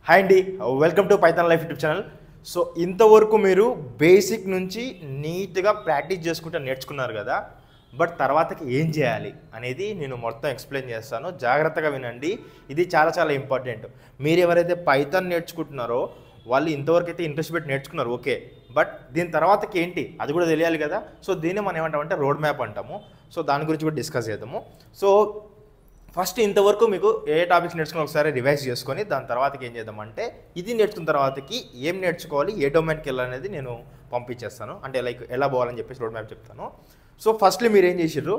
Hi అండి, welcome to Python life YouTube channel. So ఇంతవరకు మీరు బేసిక్ నుంచి నీట్గా ప్రాక్టీస్ చేసుకుంటూ నేర్చుకున్నారు కదా. బట్ తర్వాతకి ఏం చేయాలి అనేది నేను మొత్తం ఎక్స్ప్లెయిన్ చేస్తాను. జాగ్రత్తగా వినండి, ఇది చాలా చాలా ఇంపార్టెంట్. మీరు ఎవరైతే పైథాన్ నేర్చుకుంటున్నారో వాళ్ళు ఇంతవరకు అయితే ఇంట్రెస్ట్ పెట్టి నేర్చుకున్నారు, ఓకే. బట్ దీని తర్వాతకి ఏంటి అది కూడా తెలియాలి కదా. సో దీన్ని మనం ఏమంటామంటే రోడ్ మ్యాప్ అంటాము. సో దాని గురించి కూడా డిస్కస్ చేద్దాము. సో ఫస్ట్ ఇంతవరకు మీకు ఏ టాపిక్స్ నేర్చుకుని ఒకసారి రివైజ్ చేసుకొని దాని తర్వాతకి ఏం చేద్దామంటే ఇది నేర్చుకున్న తర్వాతకి ఏం నేర్చుకోవాలి, ఏ డొమైన్కి వెళ్ళాలనేది నేను పంపించేస్తాను. అంటే లైక్ ఎలా పోవాలని చెప్పేసి రోడ్ మ్యాప్ చెప్తాను. సో ఫస్ట్లీ మీరు ఏం చేసిర్రు,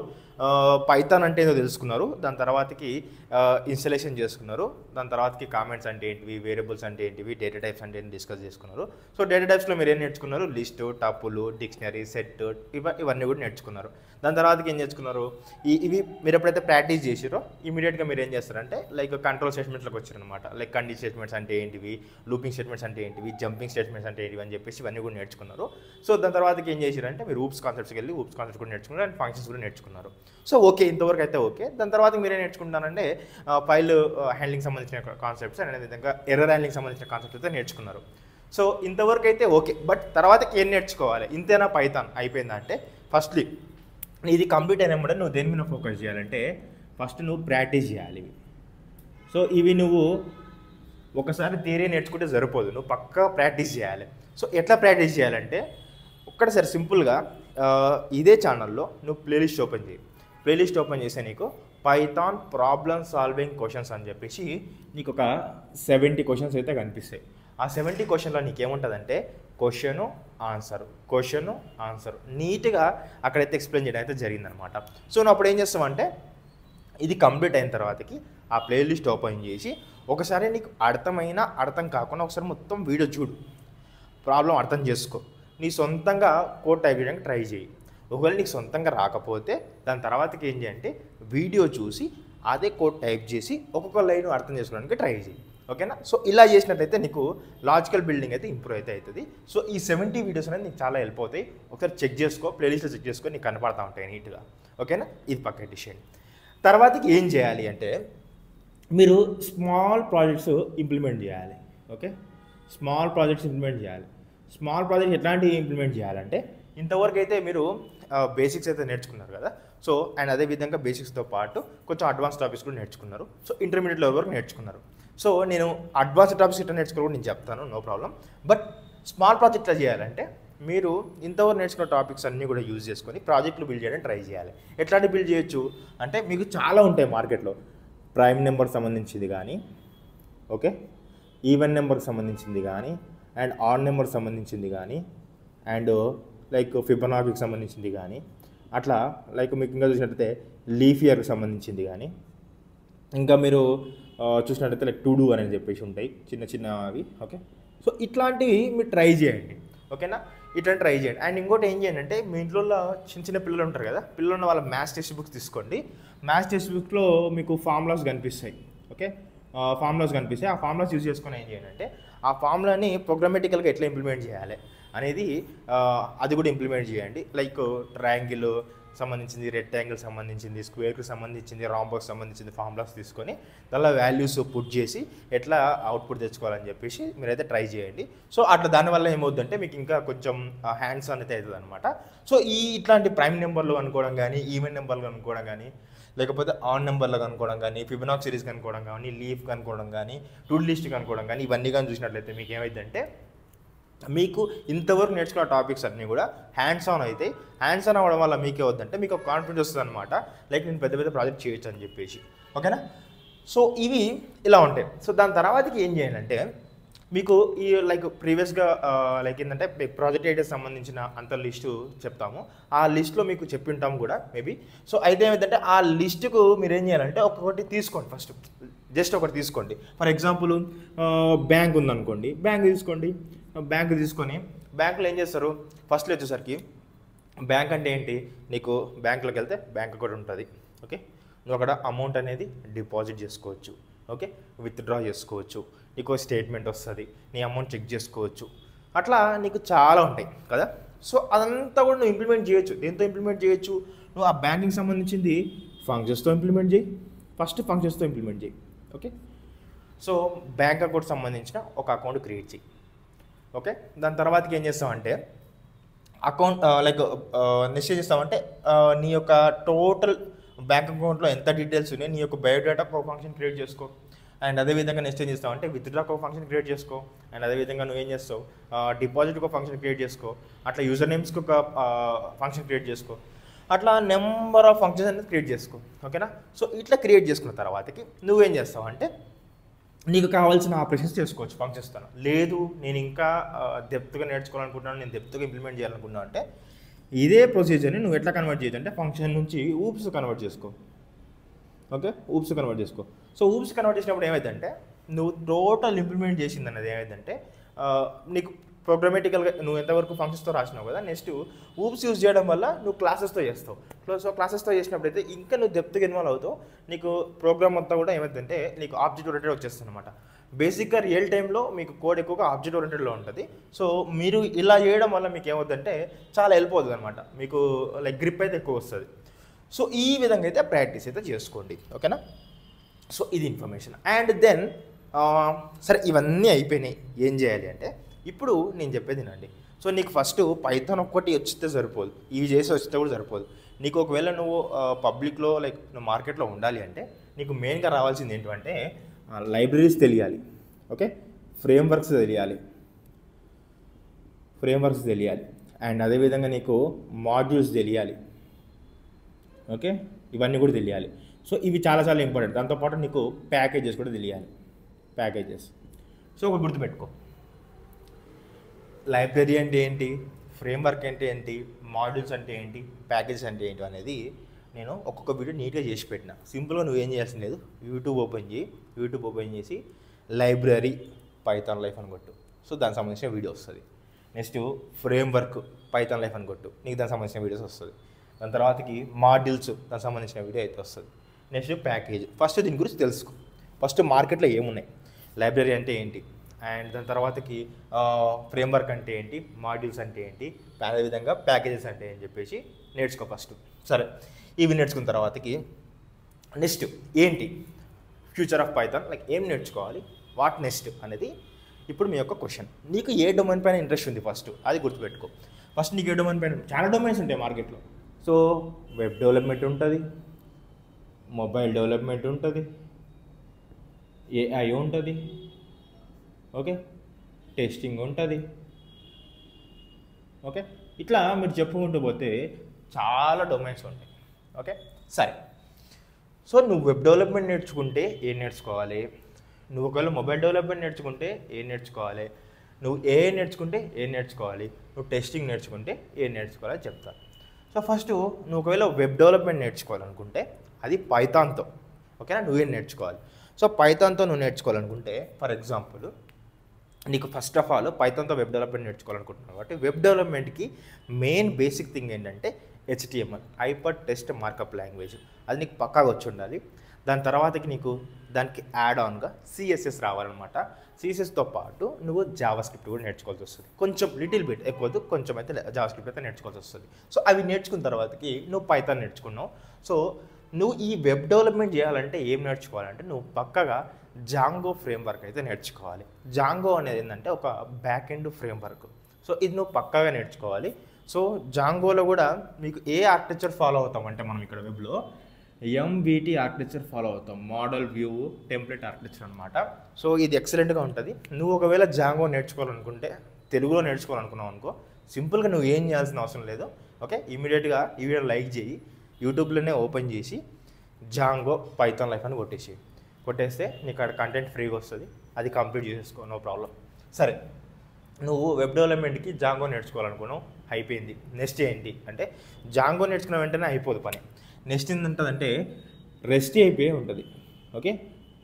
పైథాన్ అంటే ఏదో తెలుసుకున్నారు, దాని తర్వాతకి ఇన్స్టలేషన్ చేసుకున్నారు, దాని తర్వాతకి కామెంట్స్ అంటే ఏంటివి, వేరియబుల్స్ అంటే ఏంటివి, డేటా టైప్స్ అంటే ఏంటి డిస్కస్ చేసుకున్నారు. సో డేటా టైప్స్లో మీరు ఏం నేర్చుకున్నారు, లిస్ట్, టపులు, డిక్షనరీ, సెట్, ఇవన్నీ కూడా నేర్చుకున్నారు. దాని తర్వాతకి ఏం నేర్చుకున్నారు, ఇవి మీరు ఎప్పుడైతే ప్రాక్టీస్ చేసిరో ఇమీడియట్గా మీరు ఏం చేస్తారంటే లైక్ కంట్రోల్ స్టేట్మెంట్లోకి వచ్చారనమాట. లైక్ కండిషన్ స్టేట్మెంట్స్ అంటే ఏంటివి, లూపింగ్ స్టేట్మెంట్స్ అంటే ఏంటివి, జంపింగ్ స్టేట్మెంట్స్ అంటే ఏంటివి అని చెప్పేసి ఇవన్నీ కూడా నేర్చుకున్నారు. సో దాని తర్వాతకి ఏం చేశారంటే మీరు ఊప్స్ కాన్సెప్ట్స్కి వెళ్ళి ఊప్స్ కాన్సెప్ట్స్ కూడా నేర్చుకున్నారు అండ్ ఫంక్షన్స్ కూడా నేర్చుకున్నారు. సో ఓకే, ఇంతవరకు అయితే ఓకే. దాని తర్వాత మీరేం నేర్చుకుంటానంటే ఫైల్ హ్యాండ్లింగ్ సంబంధించిన కాన్సెప్ట్స్ అండ్ అదేవిధంగా ఎర్రర్ హ్యాండ్లింగ్ సంబంధించిన కాన్సెప్ట్స్ అయితే నేర్చుకున్నారు. సో ఇంతవరకు అయితే ఓకే. బట్ తర్వాతకి ఏం నేర్చుకోవాలి, ఇంతేనా పైథాన్ అయిపోయిందా అంటే ఫస్ట్లీ ఇది కంప్లీట్ అయినప్పుడు నువ్వు దేని మీద ఫోకస్ చేయాలంటే ఫస్ట్ నువ్వు ప్రాక్టీస్ చేయాలి ఇవి. సో ఇవి నువ్వు ఒకసారి థియరీ నేర్చుకుంటే సరిపోదు, నువ్వు పక్కా ప్రాక్టీస్ చేయాలి. సో ఎట్లా ప్రాక్టీస్ చేయాలంటే ఒక్కటిసారి సింపుల్గా ఇదే ఛానల్లో నువ్వు ప్లేలిస్ట్ ఓపెన్ చేయి. ప్లేలిస్ట్ ఓపెన్ చేస్తే నీకు పైథాన్ ప్రాబ్లమ్ సాల్వింగ్ క్వశ్చన్స్ అని చెప్పేసి నీకు ఒక 70 క్వశ్చన్స్ అయితే కనిపిస్తాయి. ఆ 70 క్వశ్చన్లో నీకేముంటుందంటే క్వశ్చను ఆన్సరు నీట్గా అక్కడైతే ఎక్స్ప్లెయిన్ చేయడం అయితే జరిగిందనమాట. సో నువ్వు అప్పుడు ఏం చేస్తావంటే ఇది కంప్లీట్ అయిన తర్వాతకి ఆ ప్లేలిస్ట్ ఓపెన్ చేసి ఒకసారి నీకు అర్థం కాకుండా ఒకసారి మొత్తం వీడియో చూడు, ప్రాబ్లం అర్థం చేసుకో, నీ సొంతంగా కోడ్ టైప్ చేయడానికి ట్రై చేయి. ఒకవేళ నీకు సొంతంగా రాకపోతే దాని తర్వాతకి ఏం చేయంటే వీడియో చూసి అదే కోడ్ టైప్ చేసి ఒక్కొక్క లైన్ అర్థం చేసుకోవడానికి ట్రై చేయి, ఓకేనా. సో ఇలా చేసినట్టయితే నీకు లాజికల్ బిల్డింగ్ అయితే ఇంప్రూవ్ అయితే అవుతుంది. సో ఈ 70 వీడియోస్ అనేది నీకు చాలా హెల్ప్ అవుతాయి. ఒకసారి చెక్ చేసుకో, ప్లేలిస్ట్లో చెక్ చేసుకో, నీకు కనపడతా ఉంటాయి నీట్గా, ఓకేనా. ఇది పక్క డిసిషన్. తర్వాతకి ఏం చేయాలి అంటే మీరు స్మాల్ ప్రాజెక్ట్స్ ఇంప్లిమెంట్ చేయాలి, ఓకే. స్మాల్ ప్రాజెక్ట్స్ ఇంప్లిమెంట్ చేయాలి. స్మాల్ ప్రాజెక్ట్స్ ఎట్లాంటివి ఇంప్లిమెంట్ చేయాలంటే ఇంతవరకు అయితే మీరు బేసిక్స్ అయితే నేర్చుకున్నారు కదా. సో అండ్ అదేవిధంగా బేసిక్స్తో పాటు కొంచెం అడ్వాన్స్ టాపిక్స్ కూడా నేర్చుకున్నారు. సో ఇంటర్మీడియట్ లెవెల్ వరకు నేర్చుకున్నారు. సో నేను అడ్వాన్స్ టాపిక్స్ ఇట్లా నేర్చుకోవడం నేను చెప్తాను, no problem. But small project ఎట్లా చేయాలంటే మీరు ఇంతవరకు నేర్చుకున్న టాపిక్స్ అన్నీ కూడా యూజ్ చేసుకొని ప్రాజెక్టులు బిల్డ్ చేయడానికి ట్రై చేయాలి. ఎట్లాంటి బిల్డ్ చేయొచ్చు అంటే మీకు చాలా ఉంటాయి మార్కెట్లో. ప్రైమ్ నెంబర్కి సంబంధించింది కానీ, ఓకే, ఈవెన్ నెంబర్కి సంబంధించింది కానీ, అండ్ ఆడ్ నెంబర్కి సంబంధించింది కానీ, అండ్ లైక్ ఫిబొనాకీకి సంబంధించింది కానీ, అట్లా లైక్ మీకు ఇంకా చూసినట్టయితే లీఫ్ ఇయర్కి సంబంధించింది కానీ, ఇంకా మీరు చూసినట్టయితే లైక్ టు డూ అనేది చెప్పేసి ఉంటాయి చిన్న అవి, ఓకే. సో ఇట్లాంటివి మీరు ట్రై చేయండి, ఓకేనా. ఇట్లా ట్రై చేయండి. అండ్ ఇంకోటి ఏం చేయండి అంటే మీ ఇంట్లో చిన్న పిల్లలు ఉంటారు కదా, పిల్లలు ఉన్న వాళ్ళ మ్యాథ్స్ టెక్స్ట్ బుక్స్ తీసుకోండి. మ్యాథ్స్ టెక్స్ట్ బుక్లో మీకు ఫార్ములాస్ కనిపిస్తాయి, ఓకే. ఫార్ములాస్ కనిపిస్తాయి. ఆ ఫార్ములాస్ యూజ్ చేసుకొని ఏం చేయండి అంటే ఆ ఫార్ములాని ప్రోగ్రామేటికల్గా ఎట్లా ఇంప్లిమెంట్ చేయాలి అనేది అది కూడా ఇంప్లిమెంట్ చేయండి. లైక్ ట్రయాంగిల్ సంబంధించింది, రెక్టాంగిల్ సంబంధించింది, స్క్వేర్కి సంబంధించింది, రాంబాక్స్ సంబంధించింది ఫార్ములాస్ తీసుకొని దానిలో వాల్యూస్ పుట్ చేసి ఎట్లా అవుట్పుట్ తెచ్చుకోవాలని చెప్పేసి మీరైతే ట్రై చేయండి. సో అట్లా దానివల్ల ఏమవుతుందంటే మీకు ఇంకా కొంచెం హ్యాండ్స్ అనేది అవుతుంది అనమాట. సో ఇట్లాంటి ప్రైమ్ నెంబర్లు అనుకోవడం కానీ, ఈవెన్ నెంబర్లు అనుకోవడం కానీ, లేకపోతే ఆన్ నెంబర్లు కనుక్కోవడం కానీ, ఫిబొనాకీ సిరీస్ కనుక్కోవడం కానీ, లీఫ్ కనుక్కోవడం కానీ, టు లిస్ట్ కనుక్కోవడం కానీ, ఇవన్నీ కానీ చూసినట్లయితే మీకు ఏమైందంటే మీకు ఇంతవరకు నేర్చుకున్న టాపిక్స్ అన్నీ కూడా హ్యాండ్స్ ఆన్ అయితే హ్యాండ్స్ ఆన్ అవ్వడం వల్ల మీకు ఏమవుతుందంటే మీకు కాన్ఫిడెన్స్ వస్తుంది అనమాట. లైక్ నేను పెద్ద ప్రాజెక్ట్ చేయొచ్చు అని చెప్పేసి, ఓకేనా. సో ఇవి ఇలా ఉంటాయి. సో దాని తర్వాతకి ఏం చేయాలంటే మీకు ఈ లైక్ ప్రీవియస్గా లైక్ ఏంటంటే ప్రాజెక్ట్ ఐడియాస్ సంబంధించిన అంత లిస్టు చెప్తాము. ఆ లిస్ట్లో మీకు చెప్పి ఉంటాం కూడా మేబీ. సో అయితే ఏమైందంటే ఆ లిస్టుకు మీరు ఏం చేయాలంటే ఒక్కొక్కటి తీసుకోండి. ఫస్ట్ జస్ట్ ఒకటి తీసుకోండి. ఫర్ ఎగ్జాంపుల్ బ్యాంక్ ఉందనుకోండి, బ్యాంక్ తీసుకోండి. బ్యాంక్ తీసుకొని బ్యాంకులో ఏం చేస్తారు, ఫస్ట్లో వచ్చేసరికి బ్యాంక్ అంటే ఏంటి, నీకు బ్యాంకులోకి వెళ్తే బ్యాంక్ అకౌంట్ ఉంటుంది, ఓకే. నువ్వు అక్కడ అమౌంట్ అనేది డిపాజిట్ చేసుకోవచ్చు, ఓకే, విత్డ్రా చేసుకోవచ్చు, నీకు స్టేట్మెంట్ వస్తుంది, నీ అమౌంట్ చెక్ చేసుకోవచ్చు, అట్లా నీకు చాలా ఉంటాయి కదా. సో అదంతా కూడా నువ్వు ఇంప్లిమెంట్ చేయొచ్చు. దేంతో ఇంప్లిమెంట్ చేయొచ్చు, నువ్వు ఆ బ్యాంకింగ్ సంబంధించింది ఫంక్షన్స్తో ఇంప్లిమెంట్ చేయి. ఫస్ట్ ఫంక్షన్స్తో ఇంప్లిమెంట్ చేయి, ఓకే. సో బ్యాంక్ అకౌంట్ సంబంధించిన ఒక అకౌంట్ క్రియేట్ చేయి. ఓకే, దాని తర్వాతకి ఏం చేస్తామంటే అకౌంట్ నెక్స్ట్ ఏం చేస్తామంటే నీ యొక్క టోటల్ బ్యాంక్ అకౌంట్లో ఎంత డీటెయిల్స్ ఉన్నాయి నీ యొక్క బయోడేటా ఒక ఫంక్షన్ క్రియేట్ చేసుకో. అండ్ అదేవిధంగా నెక్స్ట్ ఏం చేస్తామంటే విత్డ్రా ఒక ఫంక్షన్ క్రియేట్ చేసుకో. అండ్ అదేవిధంగా నువ్వు ఏం చేస్తావు, డిపాజిట్ ఒక ఫంక్షన్ క్రియేట్ చేసుకో. అట్లా యూజర్ నేమ్స్కి ఒక ఫంక్షన్ క్రియేట్ చేసుకో. అట్లా నెంబర్ ఆఫ్ ఫంక్షన్స్ అనేది క్రియేట్ చేసుకో. ఓకేనా, సో ఇట్లా క్రియేట్ చేసుకున్న తర్వాతకి నువ్వేం చేస్తావు అంటే నీకు కావాల్సిన ఆపరేషన్స్ చేసుకోవచ్చు ఫంక్షన్స్తో. లేదు నేను ఇంకా డెప్త్గా నేర్చుకోవాలనుకుంటున్నాను, నేను డెప్త్గా ఇంప్లిమెంట్ చేయాలనుకుంటున్నాను అంటే ఇదే ప్రొసీజర్ని నువ్వు ఎట్లా కన్వర్ట్ చేయొచ్చు అంటే ఫంక్షన్ నుంచి ఊప్స్ కన్వర్ట్ చేసుకో. ఓకే, ఊప్స్ కన్వర్ట్ చేసుకో. సో ఊప్స్ కన్వర్ట్ చేసినప్పుడు ఏమైందంటే నువ్వు టోటల్ ఇంప్లిమెంట్ చేసింది అన్నది ఏమైందంటే నీకు ప్రోగ్రామేటికల్గా నువ్వు ఎంతవరకు ఫంక్షన్స్తో రాసినావు కదా, నెక్స్ట్ ఊప్స్ యూజ్ చేయడం వల్ల నువ్వు క్లాసెస్తో చేస్తావు. సో క్లాసెస్తో చేసినప్పుడు అయితే ఇంకా నువ్వు డెప్త్గా ఇన్వాల్వ్ అవుతావు. నీకు ప్రోగ్రామ్ అంతా కూడా ఏమైందంటే నీకు ఆబ్జెక్ట్ ఓరియంటెడ్ వచ్చేస్తుంది అనమాట. బేసిక్గా రియల్ టైంలో మీకు కోడ్ ఎక్కువగా ఆబ్జెక్ట్ ఓరియంటెడ్లో ఉంటుంది. సో మీరు ఇలా చేయడం వల్ల మీకు ఏమవుతుందంటే చాలా హెల్ప్ అవుతుంది అనమాట, మీకు గ్రిప్ అయితే ఎక్కువ వస్తుంది. సో ఈ విధంగా అయితే ప్రాక్టీస్ అయితే చేసుకోండి. ఓకేనా, సో ఇది ఇన్ఫర్మేషన్. అండ్ దెన్ సరే ఇవన్నీ అయిపోయినాయి, ఏం చేయాలి అంటే ఇప్పుడు నేను చెప్పేది వినండి. సో నీకు ఫస్ట్ పైథాన్ ఒక్కటి వచ్చితే సరిపోదు, ఇవి చేసి వచ్చితే కూడా సరిపోదు. నీకు ఒకవేళ నువ్వు పబ్లిక్లో నువ్వు మార్కెట్లో ఉండాలి అంటే నీకు మెయిన్గా రావాల్సింది ఏంటంటే లైబ్రరీస్ తెలియాలి. ఓకే, ఫ్రేమ్వర్క్స్ తెలియాలి. అండ్ అదేవిధంగా నీకు మాడ్యూల్స్ తెలియాలి. ఓకే, ఇవన్నీ కూడా తెలియాలి. సో ఇవి చాలా చాలా ఇంపార్టెంట్. దాంతోపాటు నీకు ప్యాకేజెస్ కూడా తెలియాలి. సో ఒకటి గుర్తుపెట్టుకో, లైబ్రరీ అంటే ఏంటి, ఫ్రేమ్వర్క్ అంటే ఏంటి, మాడ్యూల్స్ అంటే ఏంటి, ప్యాకేజెస్ అంటే ఏంటి అనేది నేను ఒక్కొక్క వీడియో నీట్గా చేసి పెట్టిన. సింపుల్గా నువ్వేం చేయాల్సిన లేదు, యూట్యూబ్ ఓపెన్ చేసి లైబ్రరీ పైథాన్ లైఫ్ అని కొట్టు. సో దానికి సంబంధించిన వీడియో వస్తుంది. నెక్స్ట్ ఫ్రేమ్వర్క్ పైథాన్ లైఫ్ అని కొట్టు, నీకు దానికి సంబంధించిన వీడియోస్ వస్తుంది. దాని తర్వాతకి మాడ్యూల్స్ దానికి సంబంధించిన వీడియో అయితే వస్తుంది. Next package. ఫస్ట్ దీని గురించి తెలుసుకో. ఫస్ట్ మార్కెట్లో ఏమున్నాయి, లైబ్రరీ అంటే ఏంటి, అండ్ దాని తర్వాతకి ఫ్రేమ్వర్క్ అంటే ఏంటి, మాడ్యూల్స్ అంటే ఏంటి, అదేవిధంగా ప్యాకేజెస్ అంటే అని చెప్పేసి నేర్చుకో ఫస్ట్. సరే, ఇవి నేర్చుకున్న తర్వాతకి నెక్స్ట్ ఏంటి ఫ్యూచర్ ఆఫ్ పైథాన్, ఏం నేర్చుకోవాలి, వాట్ నెక్స్ట్ అనేది ఇప్పుడు మీ యొక్క క్వశ్చన్. నీకు ఏ డొమైన్ పైన ఇంట్రెస్ట్ ఉంది ఫస్ట్ అది గుర్తుపెట్టుకో. ఫస్ట్ నీకు ఏ డొమైన్ పైన, చాలా డొమైన్స్ ఉంటాయి మార్కెట్లో. సో వెబ్ డెవలప్మెంట్ ఉంటుంది, మొబైల్ డెవలప్మెంట్ ఉంటుంది, ఏఐ ఉంటుంది, ఓకే, టెస్టింగ్ ఉంటుంది. ఓకే, ఇట్లా మీరు చెప్పుకుంటూ పోతే చాలా డొమైన్స్ ఉంటాయి. ఓకే, సరే. సో నువ్వు వెబ్ డెవలప్మెంట్ నేర్చుకుంటే ఏం నేర్చుకోవాలి, నువ్వు ఒకవేళ మొబైల్ డెవలప్మెంట్ నేర్చుకుంటే ఏం నేర్చుకోవాలి, నువ్వు ఏఐ నేర్చుకుంటే ఏం నేర్చుకోవాలి, నువ్వు టెస్టింగ్ నేర్చుకుంటే ఏం నేర్చుకోవాలని చెప్తాను. సో ఫస్ట్ నువ్వు ఒకవేళ వెబ్ డెవలప్మెంట్ నేర్చుకోవాలనుకుంటే అది పైథాన్తో. ఓకేనా, నువ్వేం నేర్చుకోవాలి. సో పైథాన్తో నువ్వు నేర్చుకోవాలనుకుంటే ఫర్ ఎగ్జాంపుల్ నీకు ఫస్ట్ ఆఫ్ ఆల్ పైథాన్తో వెబ్ డెవలప్మెంట్ నేర్చుకోవాలనుకుంటున్నావు కాబట్టి వెబ్ డెవలప్మెంట్కి మెయిన్ బేసిక్ థింగ్ ఏంటంటే HTML, hypertext markup language. అది నీకు పక్కాగా వచ్చి ఉండాలి. దాని తర్వాతకి నీకు దానికి యాడ్ ఆన్గా CSS రావాలన్నమాట. CSSతో పాటు నువ్వు జావాస్క్రిప్ట్ కూడా నేర్చుకోవాల్సి వస్తుంది. కొంచెం లిటిల్ బిట్, ఎక్కువ కొంచెం అయితే జావాస్క్రిప్ట్ అయితే నేర్చుకోవాల్సి వస్తుంది. సో అవి నేర్చుకున్న తర్వాతకి నువ్వు పైథాన్ నేర్చుకున్నావు. సో నువ్వు ఈ వెబ్ డెవలప్మెంట్ చేయాలంటే ఏం నేర్చుకోవాలంటే నువ్వు పక్కగా జాంగో ఫ్రేమ్వర్క్ అయితే నేర్చుకోవాలి. జాంగో అనేది ఏంటంటే ఒక బ్యాక్ ఎండ్ ఫ్రేమ్వర్క్. సో ఇది నువ్వు పక్కాగా నేర్చుకోవాలి. సో జాంగోలో కూడా మీకు ఏ ఆర్కిటెక్చర్ ఫాలో అవుతాం అంటే మనం ఇక్కడ వెబ్లో MVT ఆర్కిటెక్చర్ ఫాలో అవుతాం, మోడల్ వ్యూ టెంప్లెట్ ఆర్కిటెక్చర్ అనమాట. సో ఇది ఎక్సలెంట్గా ఉంటుంది. నువ్వు ఒకవేళ జాంగో నేర్చుకోవాలనుకుంటే, తెలుగులో నేర్చుకోవాలనుకున్నావు అనుకో, సింపుల్గా నువ్వు ఏం చేయాల్సిన అవసరం లేదు. ఓకే, ఇమీడియట్గా ఈ వీడియో లైక్ చేయి, యూట్యూబ్లోనే ఓపెన్ చేసి జాంగో పైథాన్ లైఫ్ అని కొట్టేస్తే నీకు అక్కడ కంటెంట్ ఫ్రీగా వస్తుంది. అది కంప్లీట్ చేసేసుకో, నో ప్రాబ్లం. సరే, నువ్వు వెబ్ డెవలప్మెంట్కి జాంగో నేర్చుకోవాలనుకున్నావు, అయిపోయింది. నెక్స్ట్ ఏంటి అంటే జాంగో నేర్చుకున్న వెంటనే అయిపోదు పని. నెక్స్ట్ ఏంటంటే రెస్ట్ అయిపోయి ఉంటుంది. ఓకే,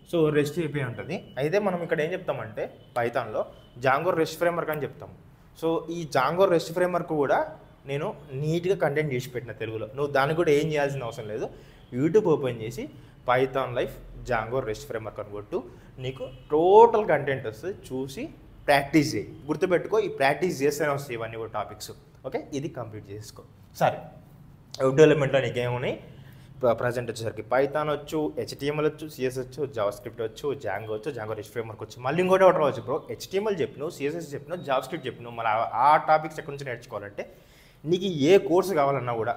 సో రెస్ట్ అయిపోయి ఉంటుంది. అయితే మనం ఇక్కడ ఏం చెప్తామంటే పైథాన్లో జాంగో రెస్ట్ ఫ్రేమ్వర్క్ అని చెప్తాము. సో ఈ జాంగో రెస్ట్ ఫ్రేమ్వర్క్ కూడా నేను నీట్గా కంటెంట్ చేసి పెట్టిన తెలుగులో. నువ్వు దానికి కూడా ఏం చేయాల్సిన అవసరం లేదు. యూట్యూబ్ ఓపెన్ చేసి Python life Django rest framework అని కొట్టు, నీకు టోటల్ కంటెంట్ వస్తుంది. చూసి ప్రాక్టీస్ చేయి. గుర్తుపెట్టుకో, ఈ ప్రాక్టీస్ చేస్తేనే వస్తాయి ఇవన్నీ కూడా టాపిక్స్. ఓకే, ఇది కంప్లీట్ చేసుకో. సరే, వెబ్ డెవలప్మెంట్లో నీకేమున్నాయి, ప్రజెంట్ వచ్చేసరికి పైథాన్ వచ్చు, హెచ్టిఎంఎల్ వచ్చు, సిఎస్ వచ్చు, జావా స్క్రిప్ట్ వచ్చు, జాంగో వచ్చు, జాంగో రెస్ట్ ఫ్రేమ్వర్క్ వచ్చు. మళ్ళీ ఇంకోటి ఒకటి రావచ్చు బ్రో, హెచ్టిఎంఎల్ చెప్పినావు, సిఎస్ఎస్ చెప్పినావు, జావా స్క్రిప్ట్ చెప్పినావు, మళ్ళీ ఆ టాపిక్స్ ఎక్కడి నుంచి నేర్చుకోవాలంటే నీకు ఏ కోర్సు కావాలన్నా కూడా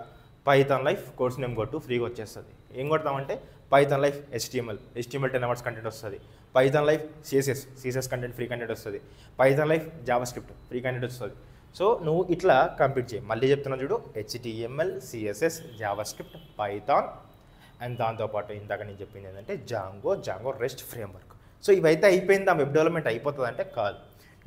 పైథాన్ లైఫ్ కోర్స్ నేమ్ కొట్టు ఫ్రీగా వచ్చేస్తుంది. ఏం కొడతామంటే Python life HTML 10 hours content వస్తుంది, Python life CSS content free content వస్తుంది, Python life JavaScript free content వస్తుంది. సో నువ్వు ఇట్లా కంప్లీట్ చేయి. మళ్ళీ చెప్తున్నా చూడు, HTML, CSS, JavaScript, Python and దాంతోపాటు ఇందాక నేను చెప్పింది ఏంటంటే జాంగో రెస్ట్ ఫ్రేమ్వర్క్. సో ఇవైతే అయిపోయింది, ఆ వెబ్ డెవలప్మెంట్ అయిపోతుంది అంటే కాదు.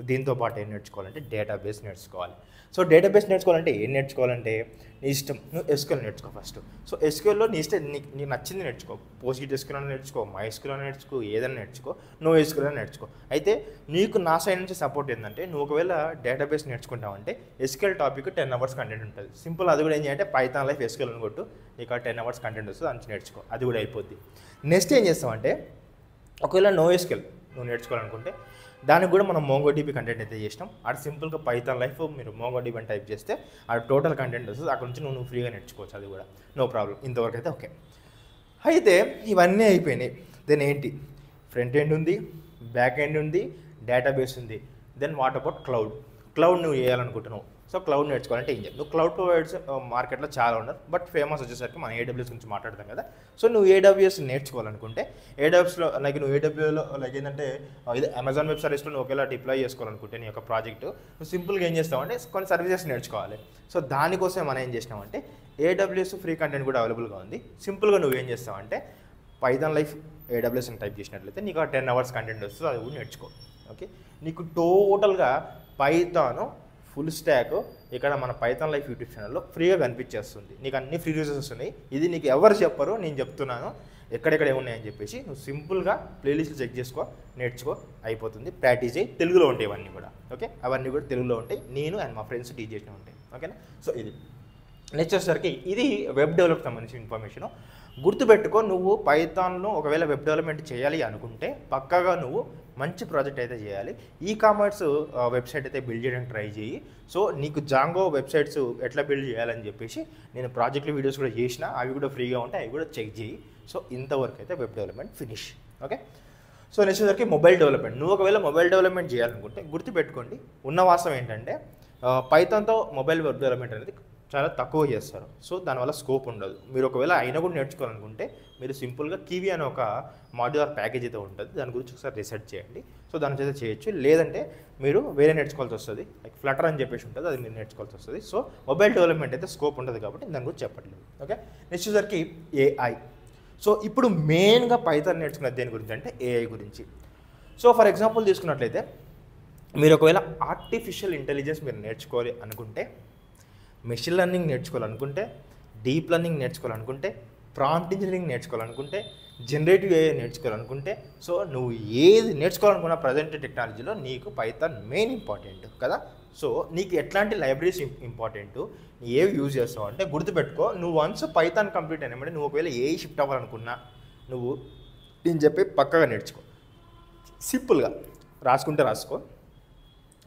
దీంతో పాటు ఏం నేర్చుకోవాలంటే డేటాబేస్ నేర్చుకోవాలి. సో డేటాబేస్ నేర్చుకోవాలంటే ఏం నేర్చుకోవాలంటే నీ ఇష్టం, నువ్వు ఎస్క్యూఎల్ నేర్చుకో ఫస్ట్. సో ఎస్క్యూఎల్లో నీ ఇష్టం, నీకు నచ్చింది నేర్చుకో. పోస్ట్ ఎస్క్యూఎల్ నేర్చుకో, MySQL నేర్చుకో, ఏదైనా నేర్చుకో, నువ్వు ఎస్క్యూఎల్ నేర్చుకో. అయితే నీకు నా సైడ్ నుంచి సపోర్ట్ ఏంటంటే నువ్వు ఒకవేళ డేటాబేస్ నేర్చుకుంటావంటే ఎస్క్యూఎల్ టాపిక్ 10 hours కంటెంట్ ఉంటుంది. సింపుల్, అది కూడా ఏం చేయాలంటే పైథాన్ లైఫ్ ఎస్క్యూఎల్ అని కొట్టు, నీకు 10 hours కంటెంట్ వస్తుంది, అంత నేర్చుకో, అది కూడా అయిపోద్ది. నెక్స్ట్ ఏం చేస్తామంటే ఒకవేళ NoSQL నువ్వు నేర్చుకోవాలనుకుంటే దానికి కూడా మనం MongoDB కంటెంట్ అయితే చేసినాం. అది సింపుల్గా పైథాన్ లైఫ్ మీరు MongoDB అని టైప్ చేస్తే అది టోటల్ కంటెంట్ వస్తుంది, అక్కడ నుంచి నువ్వు ఫ్రీగా నేర్చుకోవచ్చు, అది కూడా నో ప్రాబ్లం. ఇంతవరకు అయితే ఓకే. అయితే ఇవన్నీ అయిపోయినాయి. దెన్ ఏంటి, ఫ్రంట్ ఎండ్ ఉంది, బ్యాక్ ఎండ్ ఉంది, డేటాబేస్ ఉంది. దెన్ వాట్ అబౌట్ క్లౌడ్ నువ్వు చేయాలనుకుంటున్నావు. సో క్లౌడ్ నేర్చుకోవాలంటే ఏం చేయాలి, నువ్వు క్లౌడ్ ప్రొవైడర్స్ మార్కెట్లో చాలా ఉన్నారు, బట్ ఫేమస్ వచ్చేసరికి మనం AWS గురించి మాట్లాడతాం కదా. సో నువ్వు AWS నేర్చుకోవాలనుకుంటే AWSలో లైక్ నువ్వు AWSలో లైక్ ఏంటంటే ఇది అమెజాన్ వెబ్ సర్వీస్లో నువ్వు ఒకవేళ డిప్లాయ్ చేసుకోవాలనుకుంటే నీ యొక్క ప్రాజెక్టు, నువ్వు సింపుల్గా ఏం చేస్తావంటే కొన్ని సర్వీసెస్ నేర్చుకోవాలి. సో దానికోసం మనం ఏం చేసినామంటే AWS ఫ్రీ కంటెంట్ కూడా అవైలబుల్గా ఉంది. సింపుల్గా నువ్వు ఏం చేస్తావంటే పైథాన్ లైఫ్ AWS అని టైప్ చేసినట్లయితే నీకు 10 hours కంటెంట్ వస్తుంది, అది కూడా నేర్చుకో. ఓకే, నీకు టోటల్గా పైథాన్ ఫుల్ స్టాక్ ఇక్కడ మన పైథాన్ లైఫ్ యూట్యూబ్ ఛానల్లో ఫ్రీగా కనిపించేస్తుంది. నీకు అన్ని ఫ్రీ రిసోర్సెస్ వస్తున్నాయి. ఇది నీకు ఎవరు చెప్పరు, నేను చెప్తున్నాను ఎక్కడెక్కడ ఏమున్నాయని చెప్పేసి. నువ్వు సింపుల్గా ప్లేలిస్ట్లు చెక్ చేసుకో, నేర్చుకో, అయిపోతుంది. ప్రాక్టీస్ చేయి, తెలుగులో ఉంటాయి ఇవన్నీ కూడా. ఓకే, అవన్నీ కూడా తెలుగులో ఉంటాయి, నేను అండ్ మా ఫ్రెండ్స్ టీచ్ చేసిన ఉంటాయి. ఓకేనా. సో ఇది నెక్స్ట్ వచ్చేసరికి ఇది వెబ్ డెవలప్ సంబంధించిన ఇన్ఫర్మేషను. గుర్తుపెట్టుకో, నువ్వు పైథాన్లో ఒకవేళ వెబ్ డెవలప్మెంట్ చేయాలి అనుకుంటే పక్కాగా నువ్వు మంచి ప్రాజెక్ట్ అయితే చేయాలి. కామర్స్ వెబ్సైట్ అయితే బిల్డ్ చేయడానికి ట్రై చేయి. సో నీకు జాంగో వెబ్సైట్స్ ఎట్లా బిల్డ్ చేయాలని చెప్పేసి నేను ప్రాజెక్టుల వీడియోస్ కూడా చేసిన, అవి కూడా ఫ్రీగా ఉంటాయి, అవి కూడా చెక్ చేయి. సో ఇంతవరకు అయితే web development finish. Okay, so next వచ్చేసరికి మొబైల్ డెవలప్మెంట్. నువ్వు ఒకవేళ మొబైల్ డెవలప్మెంట్ చేయాలనుకుంటే గుర్తుపెట్టుకోండి, ఉన్న వాస్తవం ఏంటంటే పైథాన్తో మొబైల్ వెబ్ డెవలప్మెంట్ అనేది చాలా తక్కువ చేస్తారు. సో దానివల్ల స్కోప్ ఉండదు. మీరు ఒకవేళ అయినా కూడా నేర్చుకోవాలనుకుంటే మీరు సింపుల్గా కివి అనే ఒక మాడ్యులర్ ప్యాకేజ్ అయితే ఉంటుంది, దాని గురించి ఒకసారి రీసెర్చ్ చేయండి. సో దాని చేత చేయొచ్చు. లేదంటే మీరు వేరే నేర్చుకోవాల్సి వస్తుంది, లైక్ ఫ్లటర్ అని చెప్పేసి ఉంటుంది, అది మీరు నేర్చుకోవాల్సి వస్తుంది. సో మొబైల్ డెవలప్మెంట్ అయితే స్కోప్ ఉంటుంది కాబట్టి దాని గురించి చెప్పట్లేదు. ఓకే, నెక్స్ట్ వచ్చేసరికి AI. సో ఇప్పుడు మెయిన్గా పైథాన్ నేర్చుకున్నది దేని గురించి అంటే AI గురించి. సో ఫర్ ఎగ్జాంపుల్ తీసుకున్నట్లయితే మీరు ఒకవేళ ఆర్టిఫిషియల్ ఇంటెలిజెన్స్ మీరు నేర్చుకోవాలి అనుకుంటే, మెషిన్ లెర్నింగ్ నేర్చుకోవాలనుకుంటే, డీప్ లెర్నింగ్ నేర్చుకోవాలనుకుంటే, ప్రాంప్ట్ ఇంజనీరింగ్ నేర్చుకోవాలనుకుంటే, జనరేటివ్ AI నేర్చుకోవాలనుకుంటే, సో నువ్వు ఏది నేర్చుకోవాలనుకున్న ప్రజెంట్ టెక్నాలజీలో నీకు పైథాన్ మెయిన్ ఇంపార్టెంట్ కదా. సో నీకు ఎట్లాంటి లైబ్రరీస్ ఇంపార్టెంట్, ఏవి యూజ్ చేస్తావు అంటే గుర్తుపెట్టుకో, నువ్వు వన్స్ పైథాన్ కంప్లీట్ అయినామంటే నువ్వు ఒకవేళ ఏ షిఫ్ట్ అవ్వాలనుకున్నా నువ్వు నేను చెప్పి పక్కగా నేర్చుకో. సింపుల్గా రాసుకుంటే రాసుకో.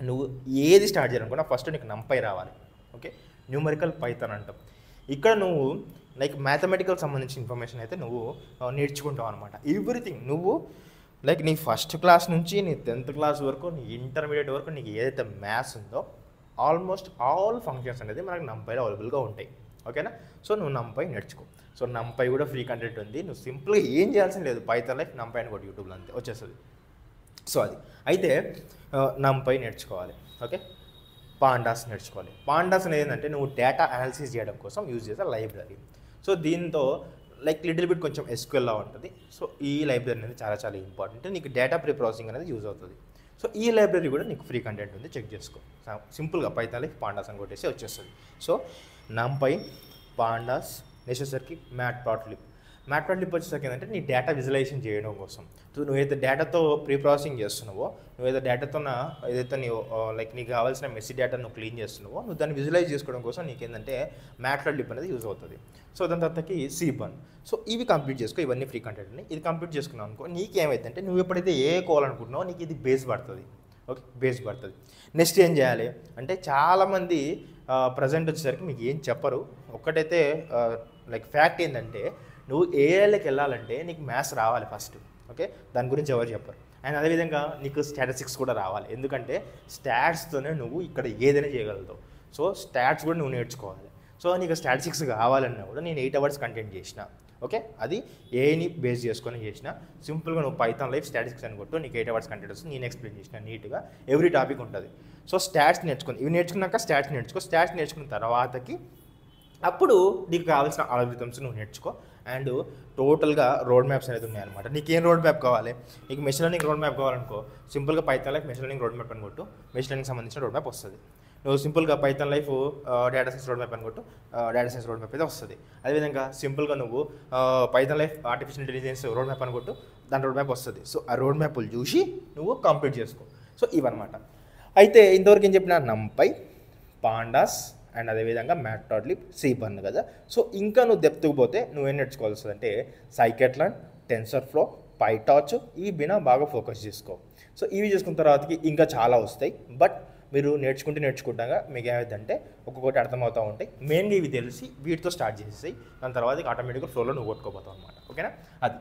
నువ్వు ఏది స్టార్ట్ చేయాలనుకున్నా ఫస్ట్ నీకు NumPy రావాలి. ఓకే, న్యూమరికల్ పైథాన్ అంటాం. ఇక్కడ నువ్వు లైక్ మ్యాథమెటికల్ సంబంధించిన ఇన్ఫర్మేషన్ అయితే నువ్వు నేర్చుకుంటావు అనమాట. ఎవ్రీథింగ్ నువ్వు లైక్ నీ ఫస్ట్ క్లాస్ నుంచి నీ 10th క్లాస్ వరకు, నీ ఇంటర్మీడియట్ వరకు నీకు ఏదైతే మ్యాథ్స్ ఉందో ఆల్మోస్ట్ ఆల్ ఫంక్షన్స్ అనేది మనకు NumPyలో అవైలబుల్గా ఉంటాయి. ఓకేనా. సో నువ్వు NumPy నేర్చుకో. సో NumPy కూడా ఫ్రీ కంటెంట్ ఉంది. నువ్వు సింపుల్గా ఏం చేయాల్సిన లేదు, పైథాన్ లైఫ్ NumPy అని కూడా యూట్యూబ్లో అంతే వచ్చేస్తుంది. సో అది అయితే NumPy నేర్చుకోవాలి. ఓకే, పాండాస్ నేర్చుకోవాలి. పాండాస్ అనేది ఏంటంటే నువ్వు డేటా అనాలిసిస్ చేయడం కోసం యూజ్ చేసే లైబ్రరీ. సో దీంతో లైక్ లిటిల్ బిట్ కొంచెం SQLలా ఉంటుంది. సో ఈ లైబ్రరీ అనేది చాలా చాలా ఇంపార్టెంట్, నీకు డేటా ప్రీ ప్రాసెసింగ్ అనేది యూజ్ అవుతుంది. సో ఈ లైబ్రరీ కూడా నీకు ఫ్రీ కంటెంట్ ఉంది, చెక్ చేసుకో. సింపుల్గా పైథాన్ లైఫ్ పాండాస్ అని కొట్టేసి వచ్చేస్తుంది. సో NumPy, పాండాస్, నెక్స్ట్ వచ్చేసరికి మ్యాట్ప్లాట్లిబ్ వచ్చేసరికి ఏంటంటే నీ డేటా విజువలైజేషన్ చేయడం కోసం. సో నువ్వైతే డేటాతో ప్రీ ప్రాసెసింగ్ చేస్తున్నావో, నువ్వైతే డేటాతో ఏదైతే నీవు లైక్ నీకు కావాల్సిన మెస్సీ డేటా నువ్వు క్లీన్ చేస్తున్నావో, నువ్వు దాన్ని విజువలైజ్ చేసుకోవడం కోసం నీకు ఏంటంటే మ్యాట్ప్లాట్లిబ్ అనేది యూజ్ అవుతుంది. సో దాని తర్వాతకి Cbun. సో ఇవి కంప్లీట్ చేసుకో, ఇవన్నీ ఫ్రీ కంటెంట్ ఉన్నాయి. ఇది కంప్లీట్ చేసుకున్నావు అనుకో, నీకేమైందంటే నువ్వు ఎప్పుడైతే కోవాలనుకుంటున్నావో నీకు ఇది బేస్ పడుతుంది. ఓకే, బేస్ పడుతుంది. నెక్స్ట్ ఏం చేయాలి అంటే చాలామంది ప్రజెంట్ వచ్చేసరికి మీకు ఏం చెప్పరు. ఒక్కటైతే లైక్ ఫ్యాక్ట్ ఏంటంటే నువ్వు ఏఐలోకి వెళ్ళాలంటే నీకు మ్యాథ్స్ రావాలి ఫస్ట్. ఓకే, దాని గురించి ఎవరు చెప్పరు. అండ్ అదేవిధంగా నీకు స్టాటిస్టిక్స్ కూడా రావాలి, ఎందుకంటే స్టాట్స్తోనే నువ్వు ఇక్కడ ఏదైనా చేయగలుగుతావు. సో స్టాట్స్ కూడా నువ్వు నేర్చుకోవాలి. సో నీకు స్టాటిస్టిక్స్ కావాలన్నా కూడా నేను 8 అవర్స్ కంటెంట్ చేసిన. ఓకే, అది ఏఐని బేస్ చేసుకొని చేసిన. సింపుల్గా నువ్వు పైథాన్ లైఫ్ స్టాటిస్టిక్స్ అని కొట్టు, నీకు 8 అవర్స్ కంటెంట్ వస్తుంది. నేను ఎక్స్ప్లెయిన్ చేసిన నీట్గా, ఎవ్రీ టాపిక్ ఉంటుంది. సో స్టాట్స్ నేర్చుకుని ఇవి నేర్చుకున్నాక స్టాట్స్ నేర్చుకో. స్టాట్స్ నేర్చుకున్న తర్వాతకి అప్పుడు నీకు కావాల్సిన ఆల్గరిథమ్స్ నువ్వు నేర్చుకో. అండ్ టోటల్గా రోడ్ మ్యాప్స్ అనేది ఉన్నాయన్నమాట. నీకేం రోడ్ మ్యాప్ కావాలి? నీకు మెషిన్ లెర్నింగ్ రోడ్ మ్యాప్ కావాలనుకో, సింపుల్గా Python life machine learning road map అని కొట్టు, మెషిన్ లెర్నింగ్ సంబంధించిన రోడ్ మ్యాప్ వస్తుంది. నువ్వు సింపుల్గా Python life data science road map అని కొట్టు, డేటా సైన్స్ రోడ్ మ్యాప్ అయితే వస్తుంది. అదేవిధంగా సింపుల్గా నువ్వు Python life artificial intelligence road map అని కొట్టు, దాని రోడ్ మ్యాప్ వస్తుంది. సో ఆ రోడ్ మ్యాప్లు చూసి నువ్వు కంప్లీట్ చేసుకో. సో ఇవన్నమాట. అయితే ఇంతవరకు ఏం చెప్పిన, నంపై, పాండాస్ అండ్ అదేవిధంగా మ్యాట్ప్లాట్లిబ్, సీబర్న్ కదా. సో ఇంకా నువ్వు డెప్త్కి పోతే నువ్వేం నేర్చుకోవాల్సి వస్తుంది అంటే సైకెట్లాన్, టెన్సర్ఫ్లో, పైటార్చ్, ఇవి బినా బాగా ఫోకస్ చేసుకో. సో ఇవి చేసుకున్న తర్వాతకి ఇంకా చాలా వస్తాయి. బట్ మీరు నేర్చుకుంటాగా మీకు ఏమైందంటే ఒక్కొక్కటి అర్థమవుతూ ఉంటాయి. మెయిన్గా ఇవి తెలిసి వీటితో స్టార్ట్ చేసేసాయి, దాని తర్వాత ఆటోమేటిక్గా ఫ్లోలో నువ్వు కొట్టుకోపోతావు అనమాట. ఓకేనా, అది.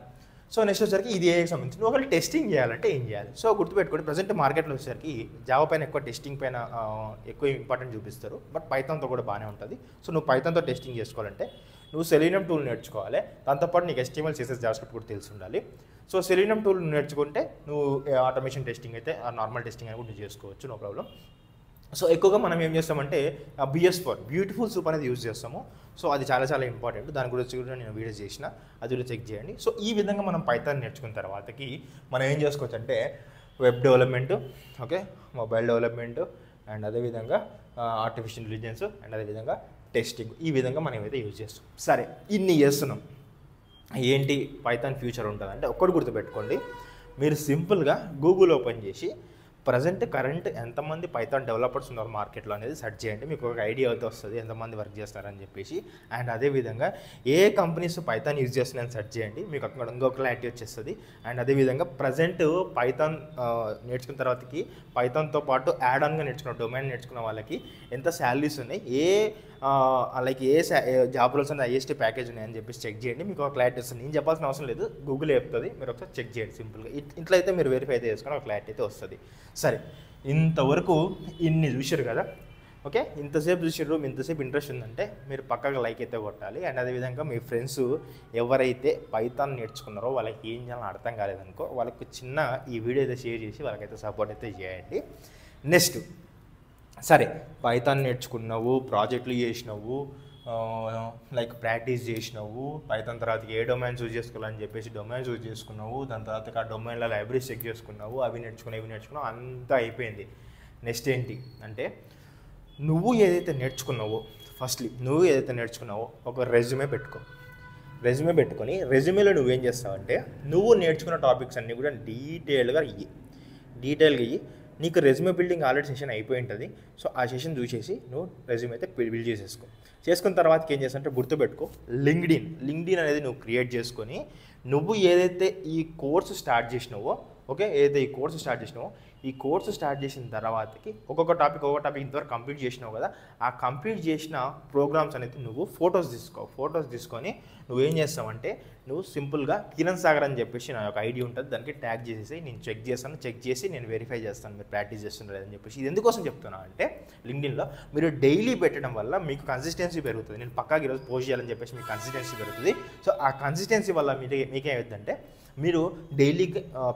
సో నెక్స్ట్ వచ్చేసరికి ఇది ఏఐకి సంబంధించి నువ్వు ఒకవేళ టెస్టింగ్ చేయాలంటే ఏం చేయాలి? సో గుర్తుపెట్టుకోండి, ప్రజెంట్ మార్కెట్లో వచ్చేసరికి జావా పైన ఎక్కువ టెస్టింగ్ పైన ఎక్కువ ఇంపార్టెంట్ చూపిస్తారు. బట్ పైథాన్తో కూడా బాగానే ఉంటుంది. సో నువ్వు పైథాన్తో టెస్టింగ్ చేసుకోవాలంటే నువ్వు సెలీనియం టూల్ నేర్చుకోవాలి. దాంతోపాటు నీకు HTML, CSS, జావాస్క్రిప్ట్ కూడా తెలిసి ఉండాలి. సో సెలీనియం టూల్ నేర్చుకుంటే నువ్వు ఆటోమేషన్ టెస్టింగ్ అయితే నార్మల్ టెస్టింగ్ అని కూడా నువ్వు చేసుకోవచ్చు, నో ప్రాబ్లం. సో ఎక్కువగా మనం ఏం చేస్తామంటే BS4 బ్యూటిఫుల్ సూప్ అనేది యూజ్ చేస్తాము. సో అది చాలా చాలా ఇంపార్టెంట్. దాని గురించి కూడా నేను వీడియో చేసిన, అది కూడా చెక్ చేయండి. సో ఈ విధంగా మనం పైథాన్ నేర్చుకున్న తర్వాతకి మనం ఏం చేసుకోవచ్చు అంటే web development, okay, mobile development and అదేవిధంగా ఆర్టిఫిషియల్ ఇంటెలిజెన్స్ అండ్ అదేవిధంగా టెస్టింగ్, ఈ విధంగా మనం ఏదైతే యూజ్ చేస్తాం. సరే, ఇన్ని చేస్తున్నాం, ఏంటి పైథాన్ ఫ్యూచర్ ఉంటుంది అంటే ఒక్కటి గుర్తుపెట్టుకోండి. మీరు సింపుల్గా గూగుల్ ఓపెన్ చేసి కరెంట్ ఎంతమంది పైథాన్ డెవలపర్స్ ఉన్నారు మార్కెట్లో అనేది సెర్చ్ చేయండి. మీకు ఒక ఐడియా అయితే వస్తుంది ఎంతమంది వర్క్ చేస్తారని చెప్పేసి. అండ్ అదేవిధంగా ఏ కంపెనీస్ పైథాన్ యూజ్ చేస్తున్నాయని సెర్చ్ చేయండి, మీకు అక్కడ ఇంకొక క్లారిటీ వచ్చేస్తుంది. అండ్ అదేవిధంగా ప్రజెంట్ పైథాన్ నేర్చుకున్న తర్వాతకి పైథాన్తో పాటు యాడ్ ఆన్గా నేర్చుకున్న డొమైన్ నేర్చుకున్న వాళ్ళకి ఎంత శాలరీస్ ఉన్నాయి, లైక్ ఏ జాబ్ రోల్స్ అనేది హైయెస్ట్ ప్యాకేజ్ ఉన్నాయని చెప్పేసి చెక్ చేయండి, మీకు ఒక క్లారిటీ వస్తుంది. నేను చెప్పాల్సిన అవసరం లేదు, గూగుల్ చెప్తుంది, మీరు ఒకసారి చెక్ చేయండి సింపుల్గా. ఇట్లా అయితే మీరు వెరిఫై అయితే చేసుకొని ఒక క్లారిటీ అయితే వస్తుంది. సరే, ఇంతవరకు ఇన్ని చూసారు కదా. ఓకే, ఇంతసేపు చూసారు, ఇంతసేపు ఇంట్రెస్ట్ ఉందంటే మీరు పక్కగా లైక్ అయితే కొట్టాలి. అండ్ అదేవిధంగా మీ ఫ్రెండ్స్ ఎవరైతే పైథాన్ నేర్చుకున్నారో వాళ్ళకి ఏం చేయాలని అర్థం కాలేదనుకో, వాళ్ళకి చిన్న ఈ వీడియో అయితే షేర్ చేసి వాళ్ళకైతే సపోర్ట్ అయితే చేయండి. నెక్స్ట్, సరే పైథాన్ నేర్చుకున్నావు, ప్రాజెక్టులు చేసినావు, లైక్ ప్రాక్టీస్ చేసినావు, పైథాన్ తర్వాత ఏ డొమైన్స్ యూజ్ చేసుకోవాలని చెప్పేసి డొమైన్స్ యూజ్ చేసుకున్నావు, దాని తర్వాత ఆ డొమైన్లో లైబ్రరీస్ చెక్ చేసుకున్నావు, అవి నేర్చుకున్నావు, అంతా అయిపోయింది. నెక్స్ట్ ఏంటి అంటే నువ్వు ఏదైతే నేర్చుకున్నావో ఒక రెజ్యూమే పెట్టుకొని రెజ్యూమేలో నువ్వేం చేస్తావంటే నువ్వు నేర్చుకున్న టాపిక్స్ అన్నీ కూడా డీటెయిల్గా ఇయ్యి. నీకు రెజ్యూమే బిల్డింగ్ ఆల్రెడీ సెషన్ అయిపోయి ఉంటుంది. సో ఆ సెషన్ చూసేసి నువ్వు రెజ్యూమే అయితే బిల్డ్ చేసుకున్న తర్వాతకి ఏం చేస్తావంటే గుర్తుపెట్టుకో, లింక్డ్ఇన్ అనేది నువ్వు క్రియేట్ చేసుకొని నువ్వు ఏదైతే ఈ కోర్సు స్టార్ట్ చేసినావో, ఓకే, ఈ కోర్సు స్టార్ట్ చేసిన తర్వాతకి ఒక్కొక్క టాపిక్ ఇంతవరకు కంప్లీట్ చేసినావు కదా, ఆ కంప్లీట్ చేసిన ప్రోగ్రామ్స్ అనేది నువ్వు ఫొటోస్ తీసుకొని నువ్వేం చేస్తావంటే నువ్వు సింపుల్గా కిరణ్ సాగర్ అని చెప్పేసి నా యొక్క ఐడి ఉంటుంది, దానికి ట్యాగ్ చేసేసి నేను చెక్ చేసి నేను వెరిఫై చేస్తాను మీరు ప్రాక్టీస్ చేస్తున్నారు లేదని చెప్పేసి. ఇది ఎందుకోసం చెప్తున్నా అంటే లింక్డ్ఇన్లో మీరు డైలీ పెట్టడం వల్ల మీకు కన్సిస్టెన్సీ పెరుగుతుంది. నేను పక్కాగా ఈరోజు పోస్ట్ చేయాలని చెప్పేసి మీకు కన్సిస్టెన్సీ పెరుగుతుంది. సో ఆ కన్సిస్టెన్సీ వల్ల మీకేమవుతుందంటే మీరు డైలీ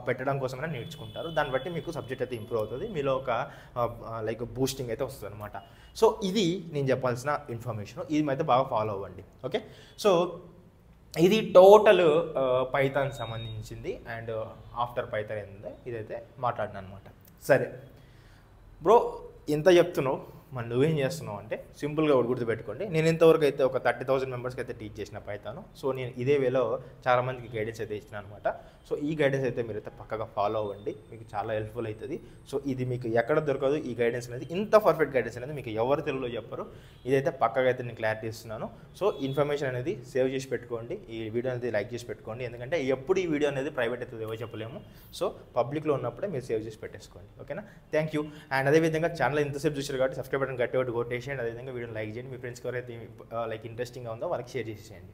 పెట్టడం కోసమైనా నేర్చుకుంటారు, దాన్ని బట్టి మీకు సబ్జెక్ట్ అయితే ఇంప్రూవ్ అవుతుంది, మీలో ఒక లైక్ బూస్టింగ్ అయితే వస్తుంది అనమాట. సో ఇది నేను చెప్పాల్సిన ఇన్ఫర్మేషన్, ఇది అయితే బాగా ఫాలో అవ్వండి. ఓకే, సో ఇది టోటల్ పైథాన్ సంబంధించింది. అండ్ ఆఫ్టర్ పైథాన్ ఏంటంటే ఇదైతే మాట్లాడినా అనమాట. సరే బ్రో, ఇంత చెప్తున్నావు, మరి నువ్వేం చేస్తున్నావు అంటే సింపుల్గా ఒకటి గుర్తుపెట్టుకోండి. నేను ఇంతవరకు అయితే ఒక 30,000 మెంబర్స్కి అయితే టీచ్ చేసిన పైథాను. సో నేను ఇదే వేలో చాలామందికి గైడెన్స్ అయితే ఇచ్చిన అనమాట. సో ఈ గైడెన్స్ అయితే మీరైతే పక్కగా ఫాలో అవ్వండి, మీకు చాలా హెల్ప్ఫుల్ అవుతుంది. సో ఇది మీకు ఎక్కడ దొరకదు, ఈ గైడెన్స్ అనేది ఇంత పర్ఫెక్ట్ గైడెన్స్ అనేది మీకు ఎవరు తెలుగులో చెప్పరు. ఇదైతే పక్కగా అయితే నేను క్లారిటీ ఇస్తున్నాను. సో ఇన్ఫర్మేషన్ అనేది సేవ్ చేసి పెట్టుకోండి, ఈ వీడియో అనేది లైక్ చేసి పెట్టుకోండి, ఎందుకంటే ఎప్పుడు ఈ వీడియో అనేది ప్రైవేట్ అయితే ఎవరు చెప్పలేము. సో పబ్లిక్లో ఉన్నప్పుడే మీరు సేవ్ చేసి పెట్టేసుకోండి. ఓకేనా, థ్యాంక్ యూ. అండ్ అదేవిధంగా ఛానల్ ఇంతసేపు చూసారు కాబట్టి సబ్స్క్రైబ్ బటన్ గట్టి కొట్టేసేయండి. అదేవిధంగా వీడియోని లైక్ చేయండి, మీ ఫ్రెండ్స్కి ఎవరైతే లైక్ ఇంట్రెస్టింగ్గా ఉందో వాళ్ళకి షేర్ చేసేయండి.